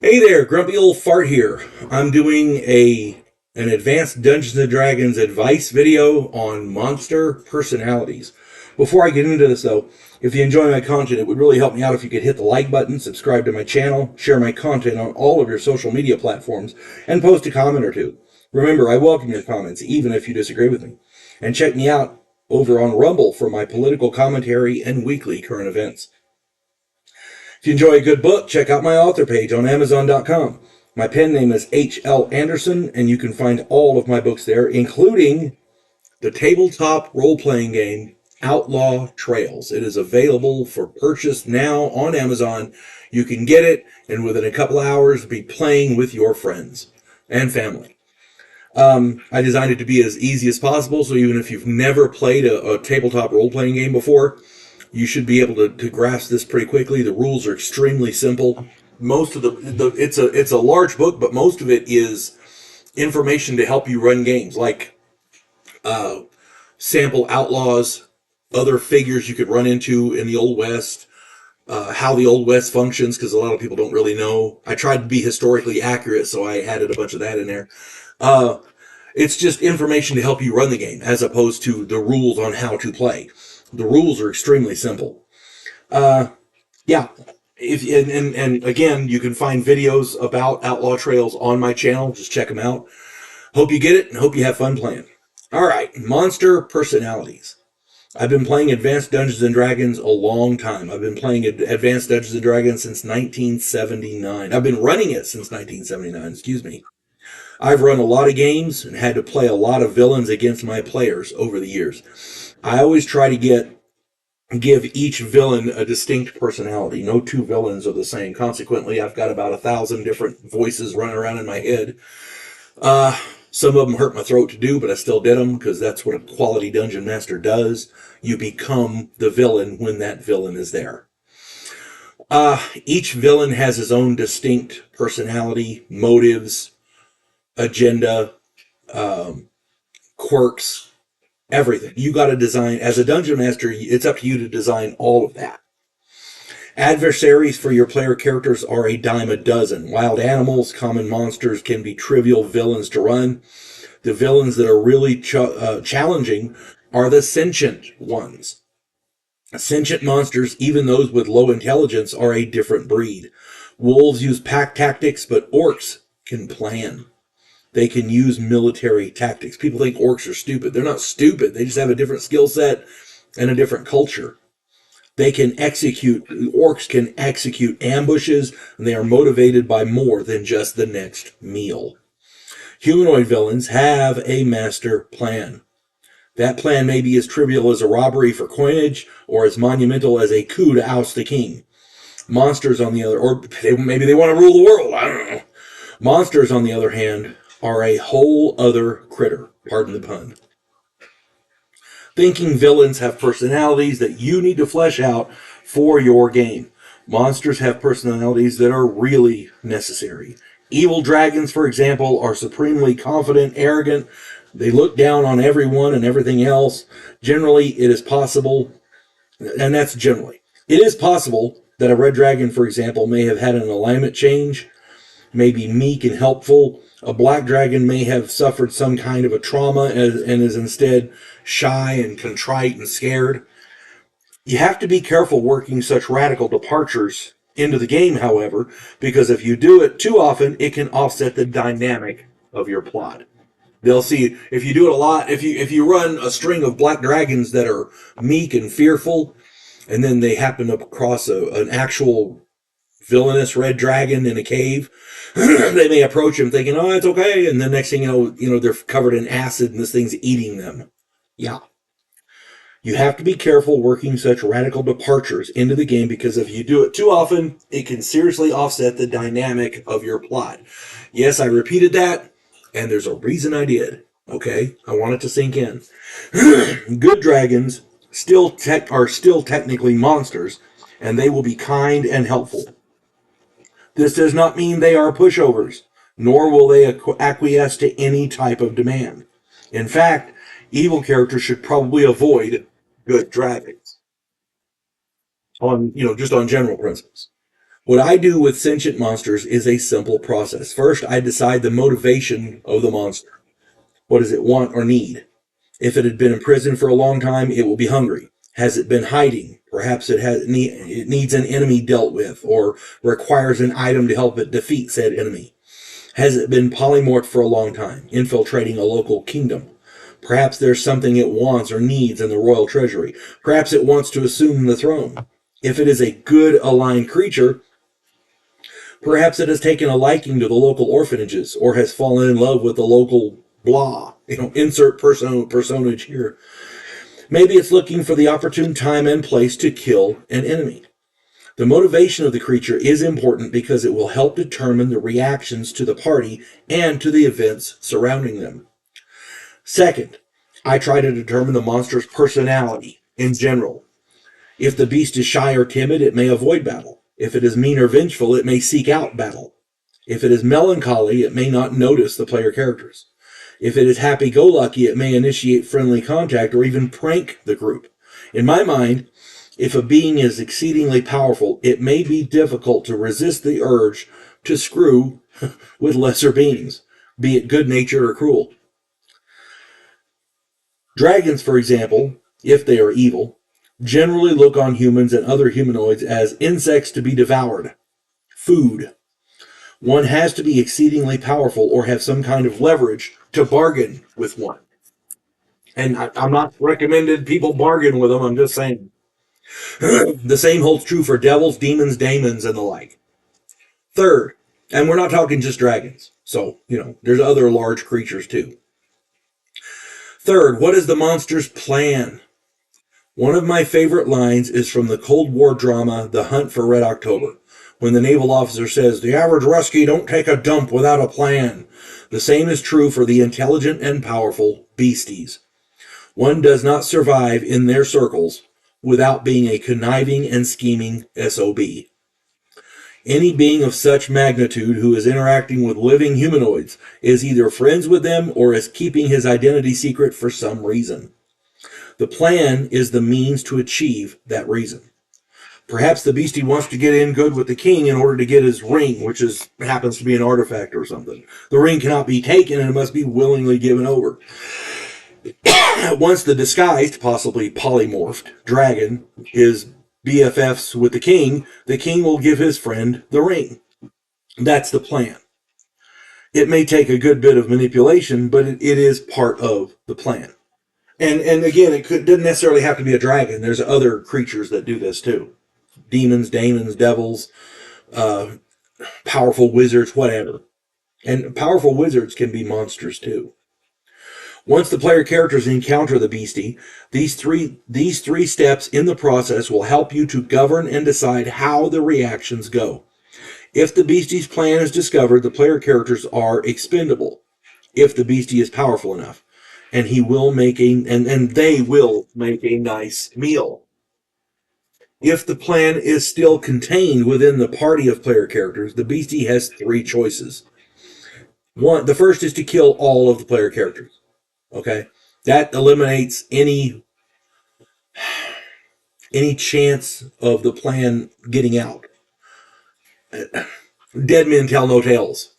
Hey there, Grumpy Old Fart here. I'm doing an advanced Dungeons and Dragons advice video on monster personalities. Before I get into this though, if you enjoy my content, it would really help me out if you could hit the like button, subscribe to my channel, share my content on all of your social media platforms, and post a comment or two. Remember, I welcome your comments, even if you disagree with me. And check me out over on Rumble for my political commentary and weekly current events. If you enjoy a good book, check out my author page on Amazon.com. My pen name is H.L. Anderson, and you can find all of my books there, including the tabletop role-playing game Outlaw Trails. It is available for purchase now on Amazon. You can get it, and within a couple hours, be playing with your friends and family. I designed it to be as easy as possible, so even if you've never played a tabletop role-playing game before, you should be able to grasp this pretty quickly. The rules are extremely simple. Most of it's a large book, but most of it is information to help you run games, like sample outlaws, other figures you could run into in the Old West, how the Old West functions, because a lot of people don't really know. I tried to be historically accurate, so I added a bunch of that in there. It's just information to help you run the game, as opposed to the rules on how to play. The rules are extremely simple. Yeah. And again, you can find videos about Outlaw Trails on my channel. Just check them out. Hope you get it and hope you have fun playing. All right, monster personalities. I've been playing Advanced Dungeons and Dragons a long time. I've been playing Advanced Dungeons and Dragons since 1979. I've been running it since 1979, excuse me. I've run a lot of games and had to play a lot of villains against my players over the years. I always try to give each villain a distinct personality. No two villains are the same. Consequently, I've got about 1,000 different voices running around in my head. Some of them hurt my throat to do, but I still did them because that's what a quality dungeon master does. You become the villain when that villain is there. Each villain has his own distinct personality, motives, agenda, quirks, everything. You got to design, as a dungeon master, it's up to you to design all of that. Adversaries for your player characters are a dime a dozen. Wild animals, common monsters can be trivial villains to run. The villains that are really challenging are the sentient ones. Sentient monsters, even those with low intelligence, are a different breed. Wolves use pack tactics, but orcs can plan. They can use military tactics. People think orcs are stupid. They're not stupid. They just have a different skill set and a different culture. Orcs can execute ambushes, and they are motivated by more than just the next meal. Humanoid villains have a master plan. That plan may be as trivial as a robbery for coinage, or as monumental as a coup to oust the king. Monsters, on the other, or maybe they want to rule the world, I don't know. Monsters, on the other hand, are a whole other critter, pardon the pun. Thinking villains have personalities that you need to flesh out for your game. Monsters have personalities that are really necessary. Evil dragons, for example, are supremely confident, arrogant. They look down on everyone and everything else. Generally, it is possible, and that's generally, it is possible that a red dragon, for example, may have had an alignment change, may be meek and helpful. A black dragon may have suffered some kind of a trauma and is instead shy and contrite and scared. You have to be careful working such radical departures into the game, however, because if you do it too often, it can offset the dynamic of your plot. They'll see if you do it a lot. If you run a string of black dragons that are meek and fearful, and then they happen to cross an actual villainous red dragon in a cave, they may approach him thinking, "Oh, it's okay," and the next thing you know, they're covered in acid and this thing's eating them. Yeah. You have to be careful working such radical departures into the game because if you do it too often, it can seriously offset the dynamic of your plot. Yes, I repeated that, and there's a reason I did. Okay? I want it to sink in. Good dragons are still technically monsters, and they will be kind and helpful. This does not mean they are pushovers, nor will they acquiesce to any type of demand. In fact, evil characters should probably avoid good dragons just on general principles. What I do with sentient monsters is a simple process. First, I decide the motivation of the monster. What does it want or need? If it had been in prison for a long time, it will be hungry. Has it been hiding? Perhaps it needs an enemy dealt with or requires an item to help it defeat said enemy. Has it been polymorphed for a long time, infiltrating a local kingdom? Perhaps there's something it wants or needs in the royal treasury. Perhaps it wants to assume the throne. If it is a good aligned creature, perhaps it has taken a liking to the local orphanages or has fallen in love with the local blah. Insert personage here. Maybe it's looking for the opportune time and place to kill an enemy. The motivation of the creature is important because it will help determine the reactions to the party and to the events surrounding them. Second, I try to determine the monster's personality in general. If the beast is shy or timid, it may avoid battle. If it is mean or vengeful, it may seek out battle. If it is melancholy, it may not notice the player characters. If it is happy-go-lucky, it may initiate friendly contact or even prank the group. In my mind, if a being is exceedingly powerful, it may be difficult to resist the urge to screw with lesser beings, be it good-natured or cruel. Dragons, for example, if they are evil, generally look on humans and other humanoids as insects to be devoured, food. One has to be exceedingly powerful or have some kind of leverage to bargain with one. And I'm not recommending people bargain with them, I'm just saying. The same holds true for devils, demons, daemons, and the like. Third, and we're not talking just dragons, so, there's other large creatures too. Third, what is the monster's plan? One of my favorite lines is from the Cold War drama The Hunt for Red October, when the naval officer says, "The average Ruskie don't take a dump without a plan." The same is true for the intelligent and powerful beasties. One does not survive in their circles without being a conniving and scheming SOB. Any being of such magnitude who is interacting with living humanoids is either friends with them or is keeping his identity secret for some reason. The plan is the means to achieve that reason. Perhaps the beastie wants to get in good with the king in order to get his ring, which happens to be an artifact or something. The ring cannot be taken and it must be willingly given over. Once the disguised, possibly polymorphed, dragon is BFFs with the king will give his friend the ring. That's the plan. It may take a good bit of manipulation, but it is part of the plan. And again, doesn't necessarily have to be a dragon. There's other creatures that do this too. Demons, daemons, devils, powerful wizards, whatever. And powerful wizards can be monsters too. Once the player characters encounter the beastie, these three steps in the process will help you to govern and decide how the reactions go. If the beastie's plan is discovered, the player characters are expendable. If the beastie is powerful enough, and they will make a nice meal. If the plan is still contained within the party of player characters, the beastie has three choices. The first is to kill all of the player characters. Okay? That eliminates any chance of the plan getting out. Dead men tell no tales,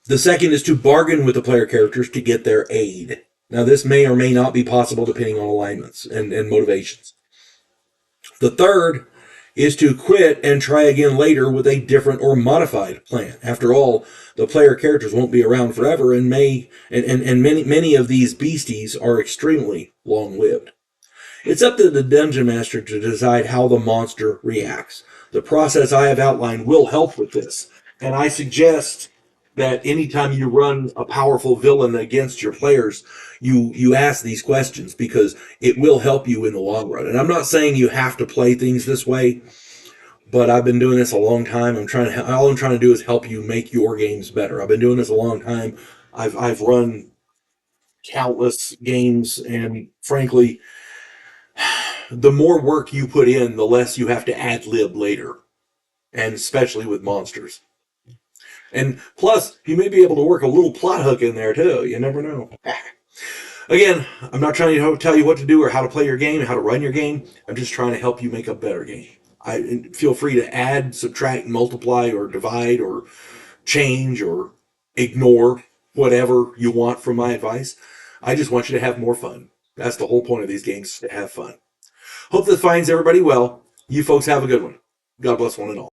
The second is to bargain with the player characters to get their aid. Now, this may or may not be possible depending on alignments and motivations. The third is to quit and try again later with a different or modified plan. After all, the player characters won't be around forever and many of these beasties are extremely long-lived. It's up to the dungeon master to decide how the monster reacts. The process I have outlined will help with this, and I suggest that anytime you run a powerful villain against your players, you ask these questions because it will help you in the long run. And I'm not saying you have to play things this way, but I've been doing this a long time. All I'm trying to do is help you make your games better. I've been doing this a long time. I've run countless games, and frankly, the more work you put in, the less you have to ad-lib later, and especially with monsters. And plus, you may be able to work a little plot hook in there too. You never know. Again, I'm not trying to tell you what to do or how to play your game, how to run your game. I'm just trying to help you make a better game. Feel free to add, subtract, multiply, or divide, or change, or ignore whatever you want from my advice. I just want you to have more fun. That's the whole point of these games, to have fun. Hope this finds everybody well. You folks have a good one. God bless one and all.